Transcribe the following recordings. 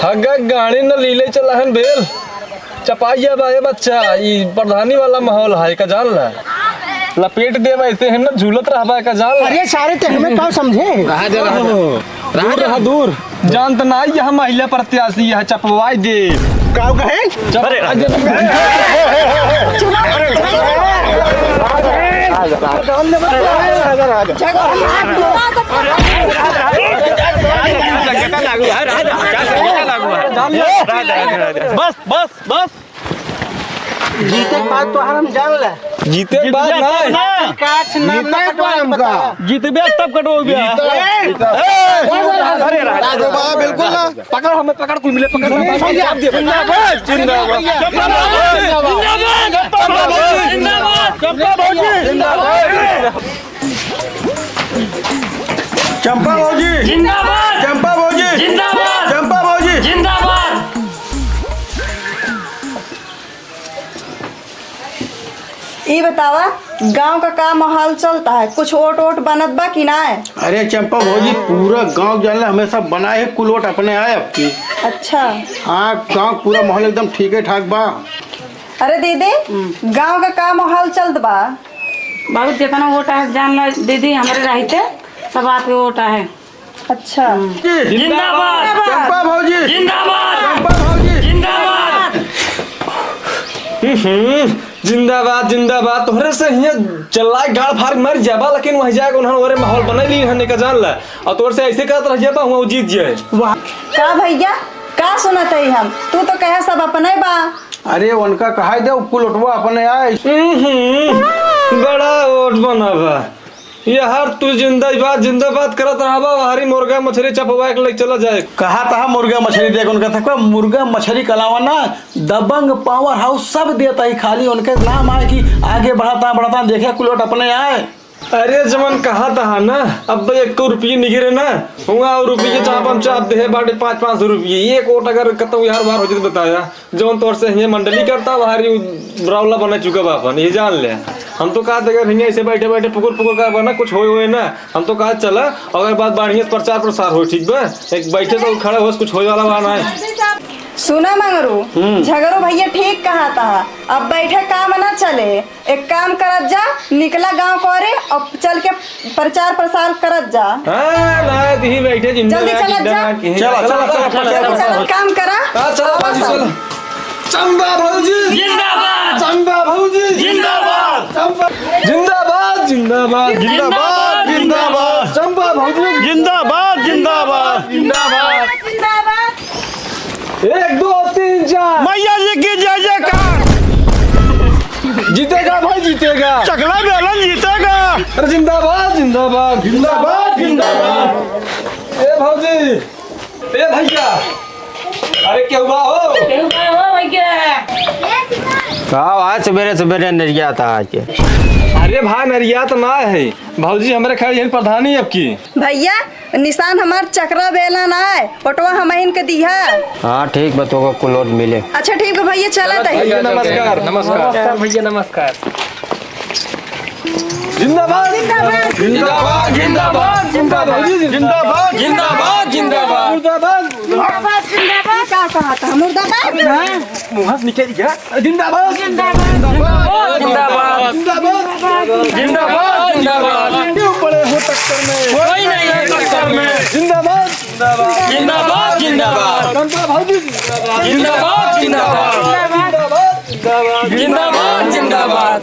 हग्गा गाड़ी न लीले चला है बेल चपाइया बाए बच्चा ये प्रधानी वाला माहौल है का जान ला लपेट दे वैसे है ना झूलत रहबा का जान ला। अरे सारे ते हमें का समझे दूर रहा दूर जानत ना यह महिला प्रत्याशी है चपवाई दे का कहे बस बस बस जीते के बाद तो हम जान ले जीते के बाद नहीं काट नाम नहीं पाम का जीते बे तब कटो बे अरे बिल्कुल ना पकड़ हमें पकड़ कुल मिले पकड़ जिंदाबाद चंपा भौजी जिंदाबाद चंपा भौजी जिंदाबाद चंपा भौजी जिंदाबाद। ये बतावा गांव का माहौल चलता है कुछ वोट बनत बा कि ना है? अरे चंपा भौजी पूरा गांव जानला हमेशा बनाए है कुलोट अपने आए आपकी। अच्छा हाँ गांव पूरा माहौल एकदम ठीक है ठाक बा। अरे दीदी गांव का माहौल चलत बा बहुत जितना वोट है जान लो दीदी हमारे रहते सब आपके वोट है। अच्छा जिंदाबाद चंपा भौजी जिंदाबाद चंपा भौजी जिंदाबाद। जिंदाबाद जिंदाबाद तोहरे से हिया चलाए गाड़ फाड़ मर जाबा लेकिन वह जाके उन्होंने ओरे माहौल बनैली हने का जान ला और तोर से ऐसे करत रह जाबा हुआ जीत जाए का भैया का सुनत है हम तू तो कहे सब अपने बा। अरे उनका कहा दे कुलोटवा अपने आए। बड़ा वोट बनाबा यार तू जिंदाबाद करत रहबा हरी मुर्गा मछली चपवा के लेके चला जाए। कहा था मुर्गा मछली देख उनका था मुर्गा मछली के अलावा ना दबंग पावर हाउस सब देता ही खाली उनके नाम आए कि आगे बढ़ाता देखे कुलोट अपने आए। अरे जमन कहा था ना अब 1 रुपये निगिरे ना हुआ और रुपये चाप हम चाप दे बाटे 500 रुपये एक वोट अगर कतो यार बार हो जाए बताया जौन तौर से ये मंडली करता बाहरी ब्राउला बना चुका बापन ये जान ले। हम तो कहा अगर हिंगे ऐसे बैठे बैठे पुकुर कर बना कुछ होए ना हम तो कहा चला अगर बात बढ़िया से प्रचार प्रसार हो ठीक बा एक बैठे से खड़े हो कुछ होए वाला बना है। सुना मंगरू झगड़ो भैया ठीक कहा था अब बैठे काम ना चले एक काम करत जा निकला गांव करे और चल के प्रचार प्रसार करत जा। हां ना दी बैठे जल्दी चलत जा चला काम करा चल चंपा भौजी जिंदाबाद चंपा भौजी जिंदाबाद जिंदाबाद जिंदाबाद जिंदाबाद जिंदाबाद चंपा भौजी जिंदाबाद जिंदाबाद जिंदाबाद जिंदाबाद 1 2 3 4 मैया जी की जय जयकार। जीतेगा भाई जीतेगा चकला बेलन जीतेगा। अरे जिंदाबाद जिंदाबाद जिंदाबाद जिंदाबाद। ए भौजी ए भैया अरे क्या हुआ हो आज सवेरे सवेरे नरिया था आज। अरे भाई नरिया तो ना है भौजी हमारे खैर यही प्रधानी अब की भैया निशान हमार चक्रा बेला ना है पटवा हम इनके दिया। हाँ ठीक बतो को कुलोट मिले। अच्छा ठीक है भैया चला भैया नमस्कार नमस्कार भैया नमस्कार। जिंदाबाद जिंदाबाद जिंदाबाद जिंदाबाद जिंदाबाद जिंदाबाद जिंदाबाद जिंदाबाद मुर्दाबाद जिंदाबाद क्या कहा था मुर्दाबाद मुंह से निकल गया जिंदाबाद जिंदाबाद जिंदाबाद जिंदाबाद जिंदाबाद क्यों पड़े हो टक्कर में कोई नहीं है टक्कर में। जिंदाबाद जिंदाबाद जिंदाबाद चंपा भौजी जिंदाबाद जिंदाबाद जिंदाबाद जिंदाबाद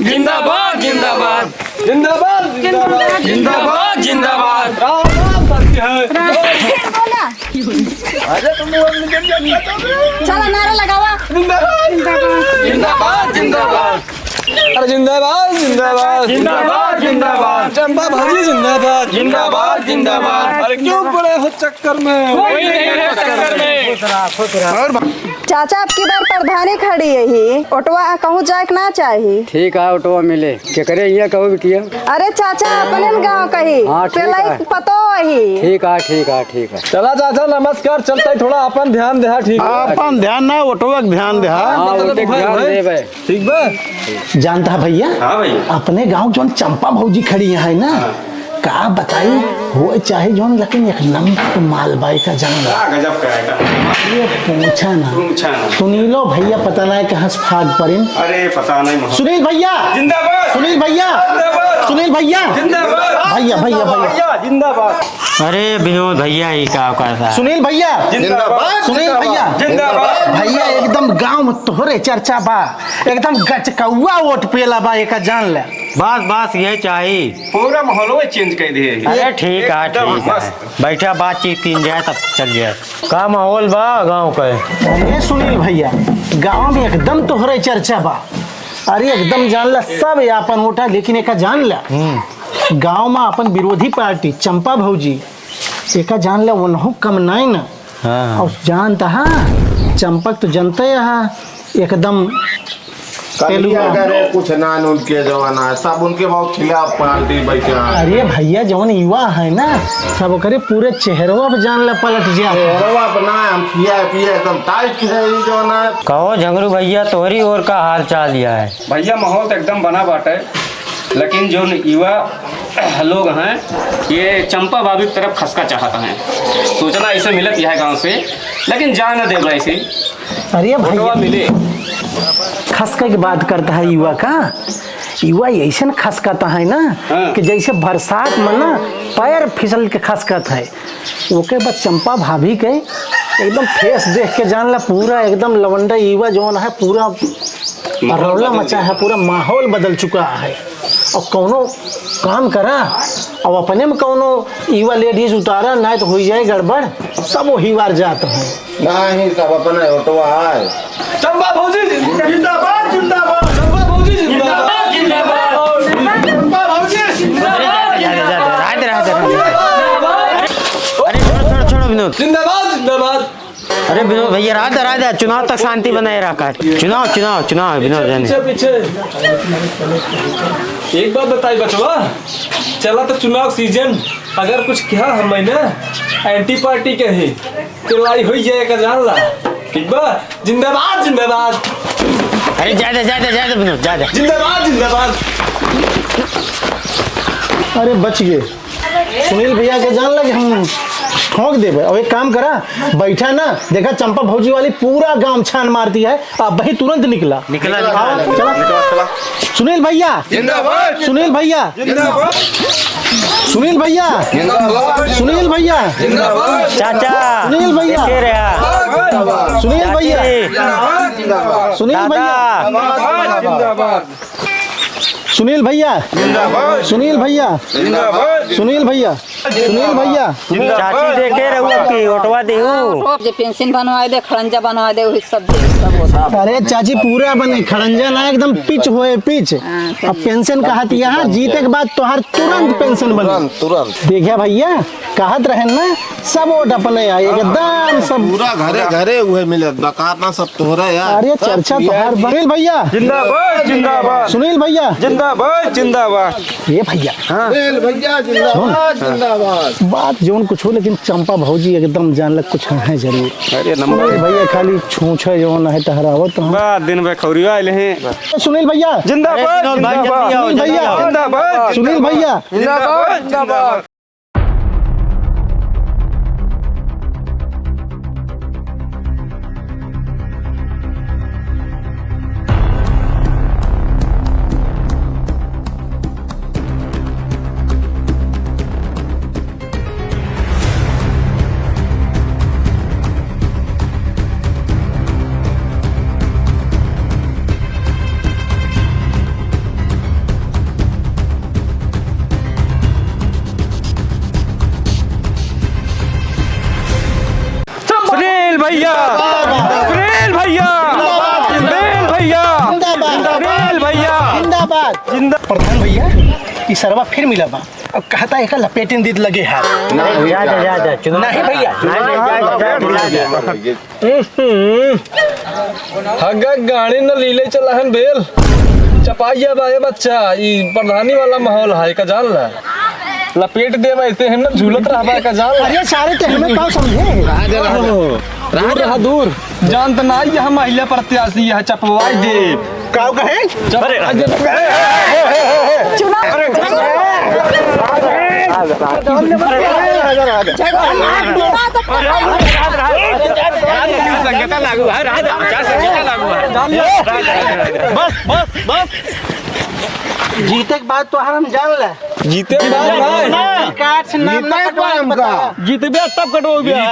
जिंदाबाद जिंदाबाद जिंदाबाद जिंदाबाद जिंदाबाद जिंदाबाद। राम सत्य है बोला अरे तुम चला नारा लगावा जिंदाबाद जिंदाबाद अरे जिंदाबाद जिंदाबाद जिंदाबाद जिंदाबाद चंपा भौजी जिंदाबाद जिंदाबाद जिंदाबाद। अरे क्यों पड़े हो चक्कर में कोई नहीं है टक्कर में। चाचा अब की बार प्रधानी खड़ी है ही ऑटवा कहूँ जाए के ना चाहिए। ठीक है ऑटो मिले के करे ये कहो बिटिया। अरे चाचा अपने गाँव कही हाँ, ठीक पहले है। पतो वही ठीक है ठीक है ठीक है। चला चाचा नमस्कार चलता है थोड़ा अपन ध्यान दे ठीक है अपन ध्यान ना ऑटो ध्यान दे। हाँ उनके ध्यान देवे ठीक बा जानता है भैया हाँ भैया अपने गांव जो चंपा भौजी खड़ी है ना का बताई हो चाहे जो लेकिन एक नंबर मालबाई का जंगल गजब करेगा। ये पूछा ना पूछा ना। सुनीलो भैया पता नहीं कहाँ से फाग पड़े। अरे पता नहीं। सुनील भैया जिंदाबाद। सुनील भैया सुनील भैया जिंदाबाद। भैया भैया भैया जिंदाबाद। अरे विनोद भैया ही का करता सुनील भैया जिंदाबाद। सुनील भैया जिंदाबाद। भैया एकदम गांव में तोहरे चर्चा बा एकदम गचकौआ वोट पेला बा एक जान ले। बस यही चाहिए। पूरा माहौल चेंज कर दिए। अरे ठीक है बैठा बातचीत की जाए तब चल जाए। का माहौल बा गाँव का? अरे सुनील भैया गांव में एकदम तोहरे चर्चा बा। अरे एकदम जान ला सब अपन उठा लेकिन एक जान ला गांव में अपन विरोधी पार्टी चंपा भौजी एक जान ला उन्हों कम नहीं ना। हाँ। और जानता हाँ चंपक तो जनता है एकदम कुछ ना उनके जमाना है सब उनके बहुत खिलाफ पार्टी बैठे हैं। अरे भैया जवन युवा है ना सब करे पूरे चेहरवा पे जान ला पलट जाए। अपना हम पिया एकदम टाइट है ये जमाना। कहो झंगरू भैया तोहरी और का हाल चाल लिया है? भैया माहौल तो एकदम बना बाटे लेकिन जो युवा लोग हैं ये चंपा भाभी की तरफ खसका चाहता है। सूचना ऐसे मिलत है गांव से लेकिन जा न दे ऐसे। अरे भैया मिले खसका की बात करता है युवा का। युवा ऐसे न खसकाता है ना हाँ। कि जैसे बरसात में ना पैर फिसल के खसकत है। ओके बाद चंपा भाभी के एकदम फेस देख के जान ला पूरा एकदम लवंडा युवा जो है पूरा रौला मचा है पूरा माहौल बदल चुका है। और कौनो काम करा और अपने में कौनो युवा लेडीज उतारा ना तो हो जाए गड़बड़ सब वो हिवार जाते हैं। नहीं सब अपने ऑटोवा है। चंपा भौजी जिंदाबाद जिंदाबाद। चंपा भौजी जिंदाबाद जिंदाबाद। चंपा भौजी अरे छोड़ो विनोद। जिंदाबाद जिंदाबाद। अरे विनोद भैया राधा चुनाव तक शांति बनाए रखा। चुनाव विनोद जाने पीछे एक बात बताई बचवा चला तो चुनाव सीजन अगर कुछ क्या हम ना एंटी पार्टी के ही तो लाई हो जाएगा जान ला। ठीक बा जिंदाबाद जिंदाबाद। अरे ज्यादा विनोद ज्यादा जिंदाबाद जिंदाबाद। अरे बच गए सुनील भैया के जान लगे हम ठोक देवे। और एक काम करा बैठा ना देखा चंपा भौजी वाली पूरा गांव छान मारती है। अब वही तुरंत निकला चला। सुनील भैया जिंदाबाद। सुनील भैया जिंदाबाद। सुनील भैया सुनील भैया चाचा सुनील भैया देखे रहा। सुनील भैया जिंदाबाद। सुनील भैया जिंदाबाद। सुनील भैया सुनील भैया सुनील भैया सुनील भैया चाची देखे रहू की ओटवा देहू। जे पेंशन बनवा दे खड़ंजा बनवा दे वही सब दे सब होता। अरे चाची पूरा बने खड़ंजा ना एकदम पिच होए पिच। अब पेंशन कहत यहाँ जीते के बाद तोहार तुरंत पेंशन बने तुरंत देखिया भैया कहत रहे ना सब वोट अपने आए एकदम सब पूरा घरे घरे हुए मिले बकाता सब तोहरा यार। अरे चर्चा तोहार सुनील भैया जिंदाबाद जिंदाबाद। सुनील भैया जिंदाबाद जिंदाबाद। ये भैया भैया जिंदाबाद जिंदाबाद। बात जोन कुछ हो लेकिन चंपा भौजी एकदम जान लग कुछ है जरूर। अरे सुनील भैया खाली छूछ है जोन है टहरावत बात दिन में खौरिया आए हैं। सुनील भैया जिंदाबाद सुनील भैया जिंदाबाद। सुनील भैया जिंदाबाद जिंदाबाद। भैया सुनील भैया सुनील भैया सुनील भैया जिंदाबाद प्रधान भैया ई सरवा फिर मिला बा अब कहता एक लपेटिन दीद लगे है। नहीं भैया हगा गाड़ी न लीले चला हन बेल चपाइया बाए बच्चा ई प्रधानी वाला माहौल है का जान ला लपेट दे वैसे है ना झूलत रहबा का जान ला। अरे सारे ते हमें कौन समझे दूर रहा दूर जान त ना यह महिला प्रत्याशी यह चपवाई दे काव कहे संगीता लागू है राजा क्या संगीता लागू है बस बस बस जीते के बाद तो हम जान ले जीते भाई कार्ड से नाम ना कटवा जीत गया तब कटो गया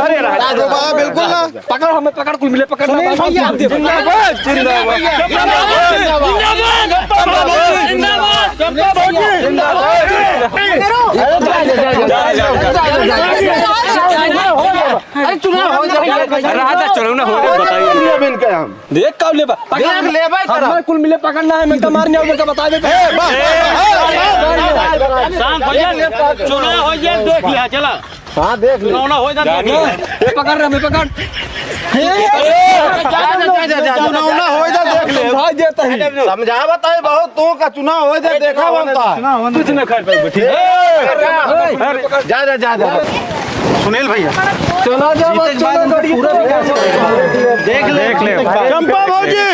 अरे राजा बिल्कुल ना पकड़ हमें पकड़ कुल मिले पकड़ जिंदाबाद राजा चलो ना हो गया बताइए देख कब ले पकड़ कुल मिले पकड़ना है मैं मारने का बता दे चुनाव हो जाए देख लिया चला हां देख ले चुनाव हो जाए ये पकड़ रहा मैं पकड़ चुनाव ना हो जा देख ले भाई देता है समझा बताए बहुत तू का चुनाव हो जा देखा बनता कुछ ना कर पाएगा ठीक जा जा जा जा सुनील भैया चला जा बस पूरा देख ले चंपा भौजी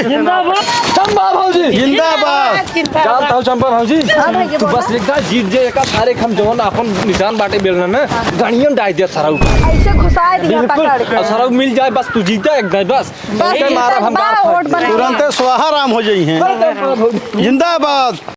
चंपा भौजी जिंदाबाद जानता हूँ चंपा भौजी तू बस एकदा जीत जे एका सारे हम जवन अपन निशान बाटे बेलना ना गणियन डाल दिया सारा ऐसे घुसा दिया पकड़ के सारा मिल जाए बस तू जीता एक बस बस मारा हम वोट बना तुरंत स्वाहा राम हो जाई हैं जिंदाबाद